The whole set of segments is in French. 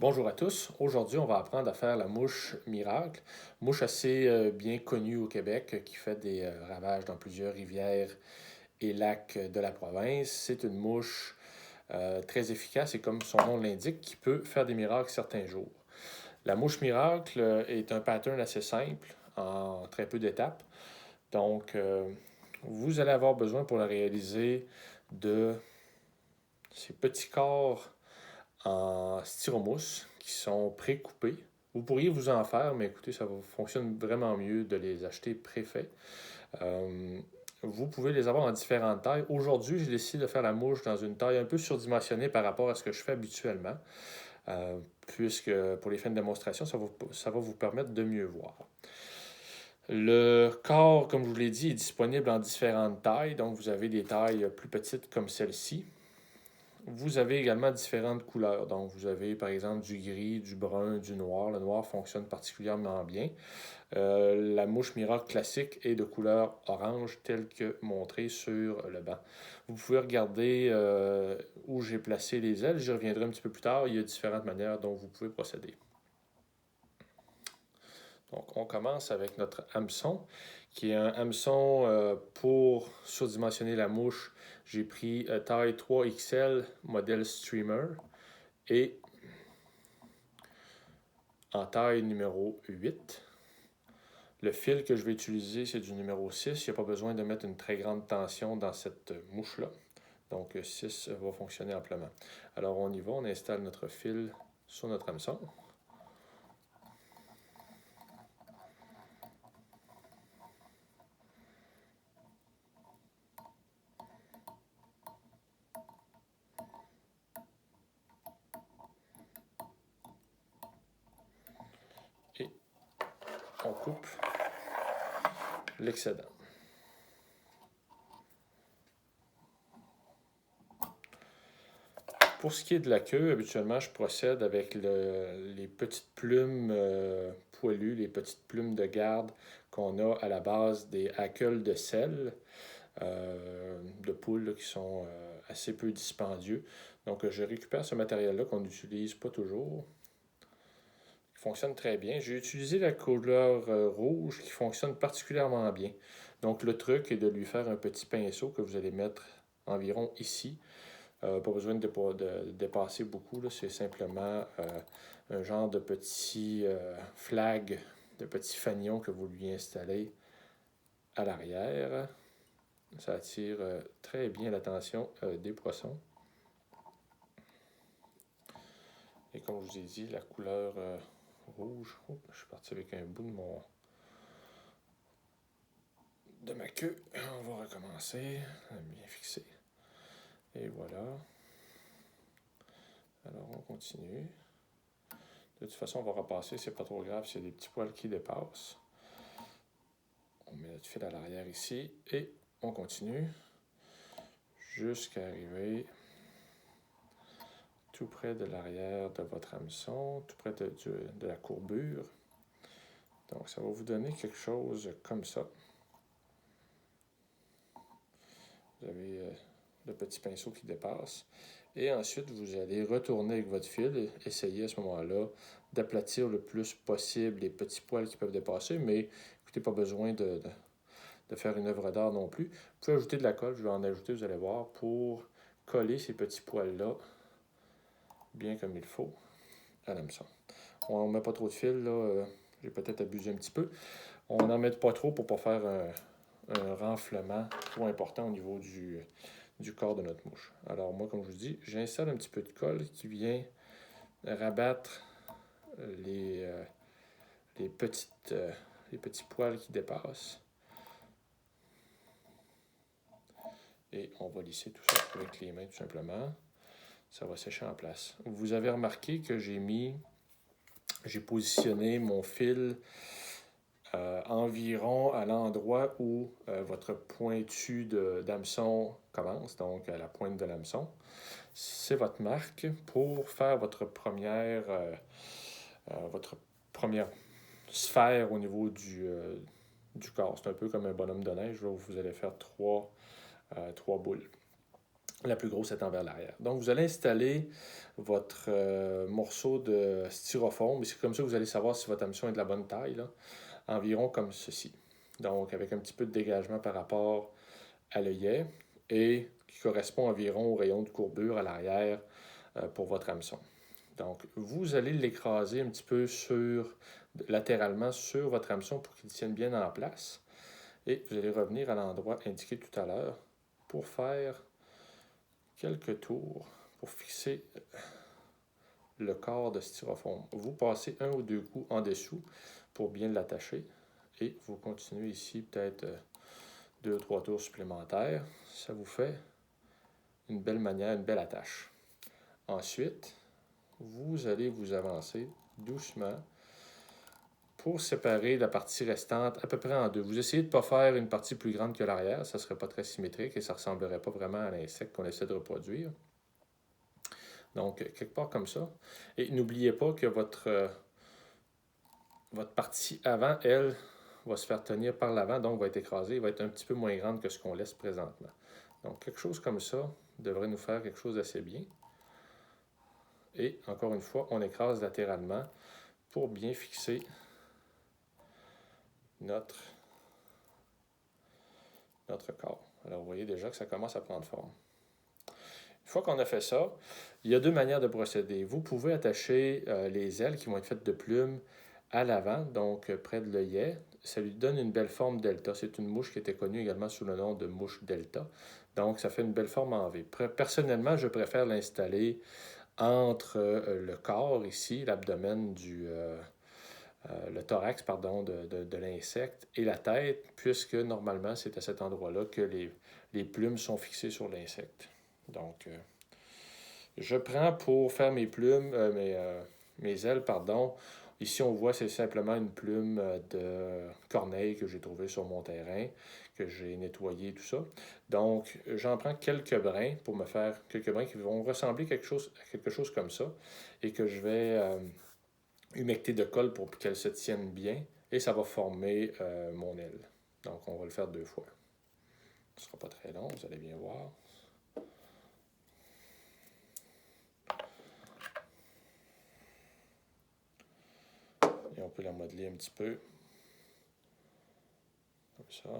Bonjour à tous. Aujourd'hui, on va apprendre à faire la mouche miracle. Mouche assez bien connue au Québec qui fait des ravages dans plusieurs rivières et lacs de la province. C'est une mouche très efficace et comme son nom l'indique, qui peut faire des miracles certains jours. La mouche miracle est un pattern assez simple en très peu d'étapes. Donc, vous allez avoir besoin pour la réaliser de ces petits corps en styromousse qui sont pré-coupés. Vous pourriez vous en faire, mais écoutez, fonctionne vraiment mieux de les acheter préfaits. Vous pouvez les avoir en différentes tailles. Aujourd'hui, j'ai décidé de faire la mouche dans une taille un peu surdimensionnée par rapport à ce que je fais habituellement, puisque pour les fins de démonstration, ça va vous permettre de mieux voir. Le corps, comme je vous l'ai dit, est disponible en différentes tailles. Donc, vous avez des tailles plus petites comme celle-ci. Vous avez également différentes couleurs. Donc, vous avez par exemple du gris, du brun, du noir. Le noir fonctionne particulièrement bien. La mouche miracle classique est de couleur orange, telle que montrée sur le banc. Vous pouvez regarder où j'ai placé les ailes. J'y reviendrai un petit peu plus tard. Il y a différentes manières dont vous pouvez procéder. Donc, on commence avec notre hameçon, qui est un hameçon pour surdimensionner la mouche. J'ai pris taille 3XL, modèle Streamer, et en taille numéro 8. Le fil que je vais utiliser, c'est du numéro 6. Il n'y a pas besoin de mettre une très grande tension dans cette mouche-là. Donc, 6 va fonctionner amplement. Alors, on y va. On installe notre fil sur notre hameçon. Et on coupe l'excédent. Pour ce qui est de la queue, habituellement, je procède avec les petites plumes poilues, les petites plumes de garde qu'on a à la base des hackles de sel de poule là, qui sont assez peu dispendieux. Donc, je récupère ce matériel-là qu'on n'utilise pas toujours, qui fonctionne très bien. J'ai utilisé la couleur rouge qui fonctionne particulièrement bien. Donc, le truc est de lui faire un petit pinceau que vous allez mettre environ ici. Pas besoin de dépasser beaucoup, c'est simplement un genre de petit flag, de petit fanion que vous lui installez à l'arrière. Ça attire très bien l'attention des poissons. Et comme je vous ai dit, la couleur rouge, je suis parti avec un bout de ma queue. On va recommencer, bien fixer. Et voilà. Alors on continue. De toute façon, on va repasser, c'est pas trop grave s'il y a des petits poils qui dépassent. On met notre fil à l'arrière ici et on continue jusqu'à arriver tout près de l'arrière de votre hameçon, tout près de la courbure. Donc, ça va vous donner quelque chose comme ça. Vous avez le petit pinceau qui dépasse. Et ensuite, vous allez retourner avec votre fil et essayer à ce moment-là d'aplatir le plus possible les petits poils qui peuvent dépasser. Mais écoutez, pas besoin de faire une œuvre d'art non plus. Vous pouvez ajouter de la colle, je vais en ajouter, vous allez voir, pour coller ces petits poils-là bien comme il faut à l'hameçon. On ne met pas trop de fil, là. J'ai peut-être abusé un petit peu. On n'en met pas trop pour ne pas faire un renflement trop important au niveau du corps de notre mouche. Alors moi, comme je vous dis, j'installe un petit peu de colle qui vient rabattre les petits poils qui dépassent. Et on va lisser tout ça avec les mains tout simplement. Ça va sécher en place. Vous avez remarqué que j'ai positionné mon fil environ à l'endroit où votre pointu d'hameçon commence, donc à la pointe de l'hameçon. C'est votre marque pour faire votre première sphère au niveau du corps. C'est un peu comme un bonhomme de neige, où vous allez faire trois boules. La plus grosse étant vers l'arrière. Donc, vous allez installer votre morceau de styrofoam. Et c'est comme ça que vous allez savoir si votre hameçon est de la bonne taille, là, environ comme ceci. Donc, avec un petit peu de dégagement par rapport à l'œillet et qui correspond environ au rayon de courbure à l'arrière pour votre hameçon. Donc, vous allez l'écraser un petit peu latéralement sur votre hameçon pour qu'il tienne bien en place. Et vous allez revenir à l'endroit indiqué tout à l'heure pour faire quelques tours pour fixer le corps de styrofoam. Vous passez un ou deux coups en dessous pour bien l'attacher et vous continuez ici peut-être 2 ou 3 tours supplémentaires. Ça vous fait une belle manière, une belle attache. Ensuite, vous allez vous avancer doucement pour séparer la partie restante à peu près en deux. Vous essayez de ne pas faire une partie plus grande que l'arrière, ça ne serait pas très symétrique et ça ne ressemblerait pas vraiment à l'insecte qu'on essaie de reproduire. Donc, quelque part comme ça. Et n'oubliez pas que votre partie avant, elle, va se faire tenir par l'avant, donc va être écrasée, va être un petit peu moins grande que ce qu'on laisse présentement. Donc, quelque chose comme ça devrait nous faire quelque chose d'assez bien. Et, encore une fois, on écrase latéralement pour bien fixer notre corps. Alors, vous voyez déjà que ça commence à prendre forme. Une fois qu'on a fait ça, il y a deux manières de procéder. Vous pouvez attacher les ailes qui vont être faites de plumes à l'avant, donc près de l'œillet. Ça lui donne une belle forme delta. C'est une mouche qui était connue également sous le nom de mouche delta. Donc, ça fait une belle forme en V. Personnellement, je préfère l'installer entre le corps ici, l'abdomen le thorax, pardon, de l'insecte et la tête, puisque normalement, c'est à cet endroit-là que les plumes sont fixées sur l'insecte. Donc, je prends pour faire mes plumes, mes ailes, pardon. Ici, on voit, c'est simplement une plume de corneille que j'ai trouvée sur mon terrain, que j'ai nettoyé, tout ça. Donc, j'en prends quelques brins pour me faire quelques brins qui vont ressembler à quelque chose comme ça et que je vais humecter de colle pour qu'elle se tienne bien et ça va former mon aile. Donc, on va le faire 2 fois. Ce ne sera pas très long, vous allez bien voir. Et on peut la modeler un petit peu. Comme ça.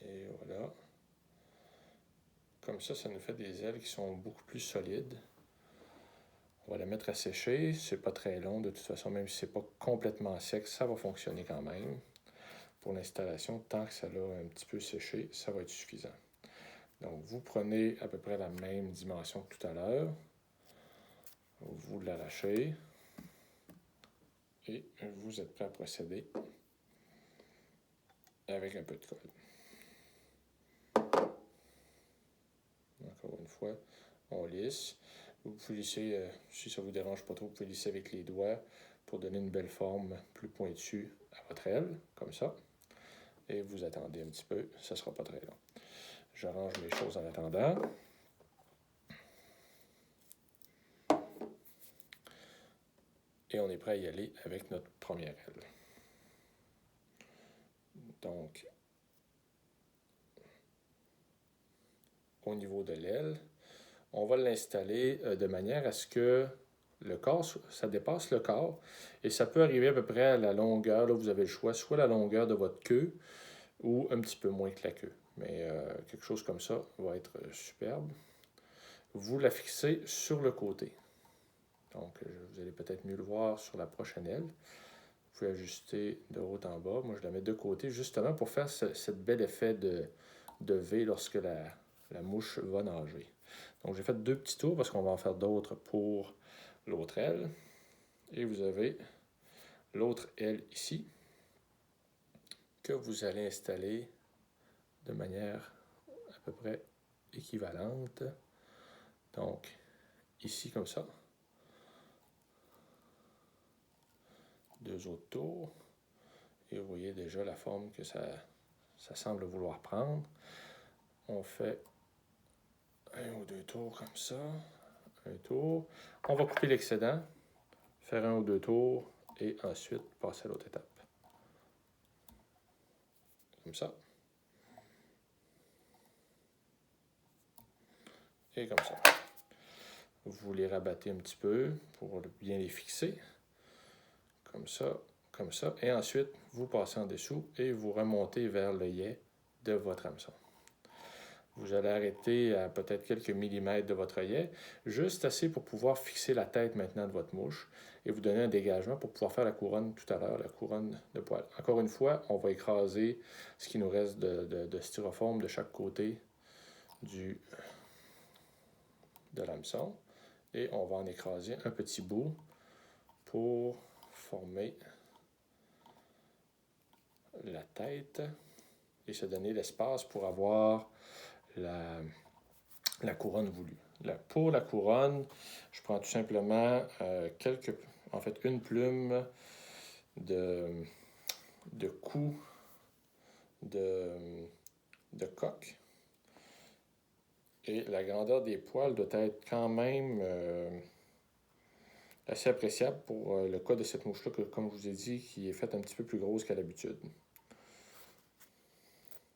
Et voilà. Comme ça nous fait des ailes qui sont beaucoup plus solides. On va la mettre à sécher. C'est pas très long. De toute façon, même si c'est pas complètement sec, ça va fonctionner quand même. Pour l'installation, tant que ça l'a un petit peu séché, ça va être suffisant. Donc, vous prenez à peu près la même dimension que tout à l'heure. Vous l'arrachez. Et vous êtes prêt à procéder avec un peu de colle. Encore une fois, on lisse. Vous pouvez lisser, si ça ne vous dérange pas trop, vous pouvez lisser avec les doigts pour donner une belle forme plus pointue à votre aile, comme ça. Et vous attendez un petit peu, ça ne sera pas très long. J'arrange mes choses en attendant. Et on est prêt à y aller avec notre première aile. Donc, au niveau de l'aile, on va l'installer de manière à ce que le corps, ça dépasse le corps et ça peut arriver à peu près à la longueur, là vous avez le choix, soit la longueur de votre queue ou un petit peu moins que la queue. Mais quelque chose comme ça va être superbe. Vous la fixez sur le côté. Donc, vous allez peut-être mieux le voir sur la prochaine aile. Vous pouvez ajuster de haut en bas. Moi, je la mets de côté justement pour faire ce bel effet de V lorsque la mouche va nager. Donc, j'ai fait 2 petits tours parce qu'on va en faire d'autres pour l'autre aile. Et vous avez l'autre aile ici que vous allez installer de manière à peu près équivalente. Donc, ici comme ça. 2 autres tours. Et vous voyez déjà la forme que ça semble vouloir prendre. On fait 1 ou 2 tours comme ça. Un tour. On va couper l'excédent, faire 1 ou 2 tours et ensuite passer à l'autre étape. comme ça. Et comme ça. Vous les rabattez un petit peu pour bien les fixer. Comme ça, comme ça. Et ensuite, vous passez en dessous et vous remontez vers l'œillet de votre hameçon. Vous allez arrêter à peut-être quelques millimètres de votre œillet, juste assez pour pouvoir fixer la tête maintenant de votre mouche et vous donner un dégagement pour pouvoir faire la couronne tout à l'heure, la couronne de poils. Encore une fois, on va écraser ce qui nous reste de styrofoam de chaque côté de l'hameçon et on va en écraser un petit bout pour former la tête et se donner l'espace pour avoir la couronne voulue. Pour la couronne, je prends tout simplement une plume de cou de coq. Et la grandeur des poils doit être quand même assez appréciable pour le cas de cette mouche-là, que, comme je vous ai dit, qui est faite un petit peu plus grosse qu'à l'habitude.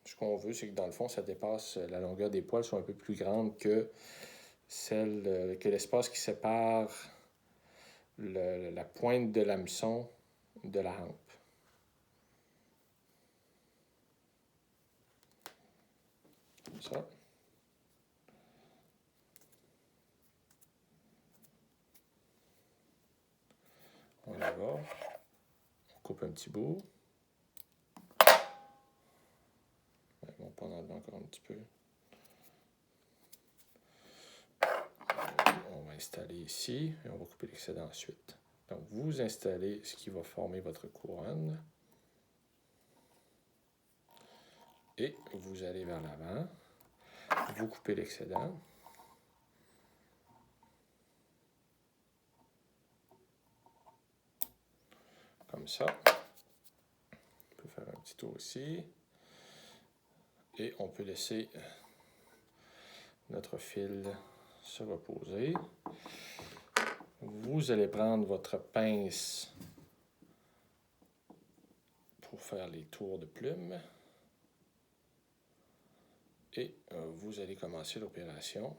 Ce qu'on veut, c'est que dans le fond, ça dépasse, la longueur des poils soit un peu plus grande que que l'espace qui sépare la pointe de l'hameçon de la hampe. Comme ça. On y va. On coupe un petit bout. On peut en enlever encore un petit peu. On va installer ici et on va couper l'excédent ensuite. Donc, vous installez ce qui va former votre couronne. Et vous allez vers l'avant. Vous coupez l'excédent. Comme ça. On peut faire un petit tour ici. Et on peut laisser notre fil se reposer. Vous allez prendre votre pince pour faire les tours de plumes. Et vous allez commencer l'opération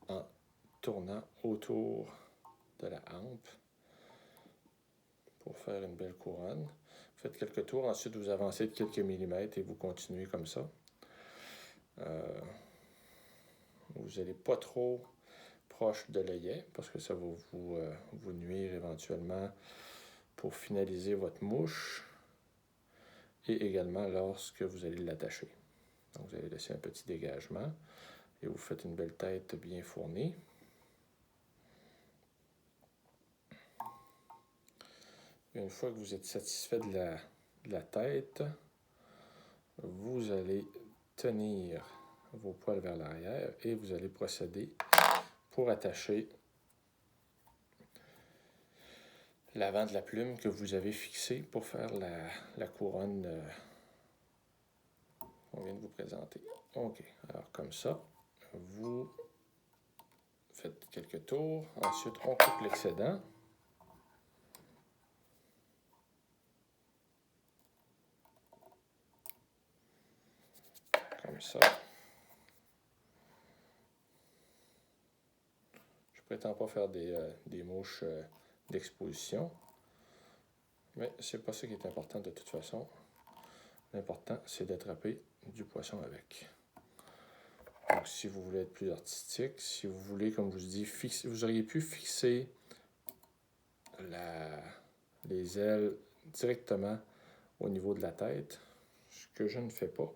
en tournant autour de la hampe pour faire une belle couronne. Vous faites quelques tours, ensuite vous avancez de quelques millimètres et vous continuez comme ça. Vous n'allez pas trop proche de l'œillet parce que ça va vous nuire éventuellement pour finaliser votre mouche et également lorsque vous allez l'attacher. Donc vous allez laisser un petit dégagement et vous faites une belle tête bien fournie. Et une fois que vous êtes satisfait de la tête, vous allez tenir vos poils vers l'arrière et vous allez procéder pour attacher l'avant de la plume que vous avez fixé pour faire la couronne qu'on vient de vous présenter. OK, alors comme ça, vous faites quelques tours. Ensuite, on coupe l'excédent. Comme ça. Je ne prétends pas faire des mouches d'exposition, mais c'est pas ça qui est important de toute façon. L'important, c'est d'attraper du poisson avec. Donc, si vous voulez être plus artistique, si vous voulez, comme je vous dis, vous auriez pu fixer les ailes directement au niveau de la tête, ce que je ne fais pas.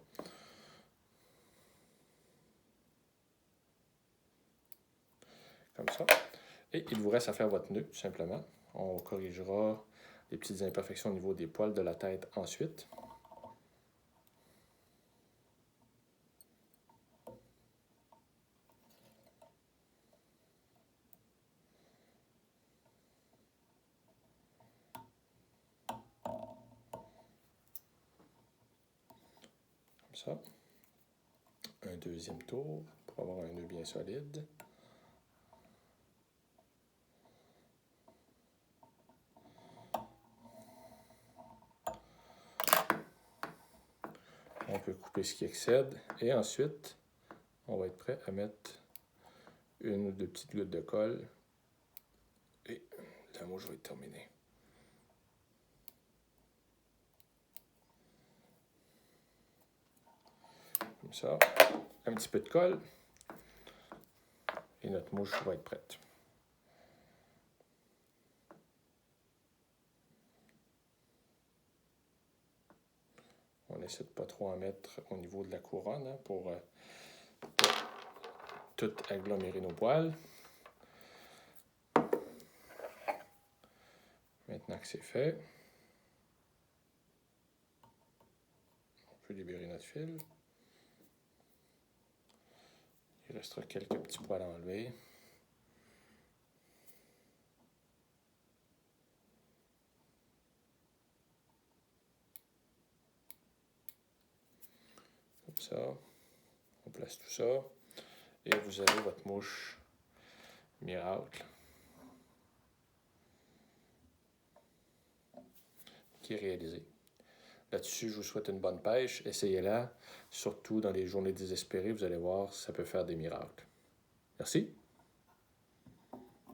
Comme ça. Et il vous reste à faire votre nœud, tout simplement. On corrigera les petites imperfections au niveau des poils de la tête ensuite. Comme ça. Un deuxième tour pour avoir un nœud bien solide. couper ce qui excède. Et ensuite, on va être prêt à mettre une ou deux petites gouttes de colle. Et la mouche va être terminée. Comme ça, un petit peu de colle. Et notre mouche va être prête. On essaie de ne pas trop en mettre au niveau de la couronne hein, pour tout agglomérer nos poils. Maintenant que c'est fait, on peut libérer notre fil. Il restera quelques petits poils à enlever. Comme ça, on place tout ça. Et vous avez votre mouche miracle qui est réalisée. Là-dessus, je vous souhaite une bonne pêche. Essayez-la, surtout dans les journées désespérées. Vous allez voir, ça peut faire des miracles. Merci.